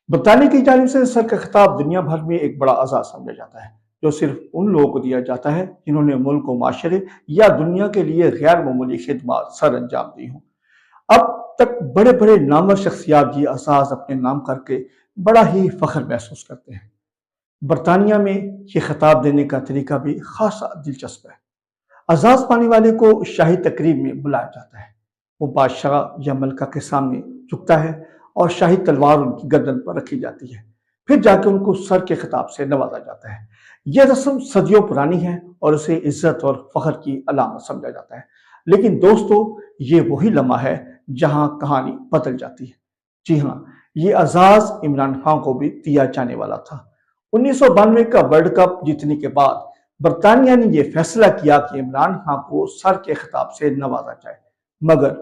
برطانیہ کی جانب سے سر کا خطاب دنیا بھر میں ایک بڑا اعزاز سمجھا جاتا ہے، جو صرف ان لوگوں کو دیا جاتا ہے جنہوں نے ملک و معاشرے یا دنیا کے لیے غیر معمولی خدمات سر انجام دی ہوں۔ اب تک بڑے بڑے نامور شخصیات یہ اعزاز اپنے نام کر کے بڑا ہی فخر محسوس کرتے ہیں۔ برطانیہ میں یہ خطاب دینے کا طریقہ بھی خاصا دلچسپ ہے۔ اعزاز پانے والے کو شاہی تقریب میں بلایا جاتا ہے۔ وہ بادشاہ یا ملکہ کے سامنے جھکتا ہے اور شاہی تلوار ان کی گردن پر رکھی جاتی ہے، پھر جا کے ان کو سر کے خطاب سے نوازا جاتا ہے۔ یہ رسم صدیوں پرانی ہے اور اسے عزت اور فخر کی علامت سمجھا جاتا ہے۔ لیکن دوستو، یہ وہی لمحہ ہے جہاں کہانی بدل جاتی ہے۔ جی ہاں، یہ اعزاز عمران خان کو بھی دیا جانے والا تھا۔ 1992 کا ورلڈ کپ جیتنے کے بعد برطانیہ نے یہ فیصلہ کیا کہ عمران خان کو سر کے خطاب سے نوازا جائے، مگر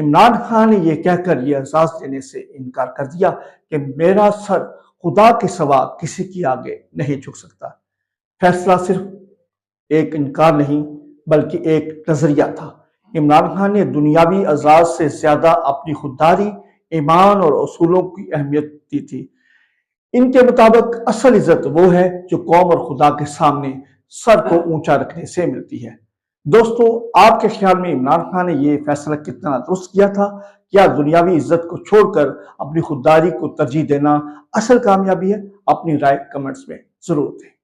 عمران خان نے یہ کہہ کر یہ اعزاز دینے سے انکار کر دیا کہ میرا سر خدا کے سوا کسی کے آگے نہیں جھک سکتا۔ فیصلہ صرف ایک انکار نہیں بلکہ ایک نظریہ تھا۔ عمران خان نے دنیاوی اعزاز سے زیادہ اپنی خودداری، ایمان اور اصولوں کی اہمیت دی تھی۔ ان کے مطابق اصل عزت وہ ہے جو قوم اور خدا کے سامنے سر کو اونچا رکھنے سے ملتی ہے۔ دوستو، آپ کے خیال میں عمران خان نے یہ فیصلہ کتنا درست کیا تھا؟ کیا دنیاوی عزت کو چھوڑ کر اپنی خودداری کو ترجیح دینا اصل کامیابی ہے؟ اپنی رائے کمنٹس میں ضرور دیں۔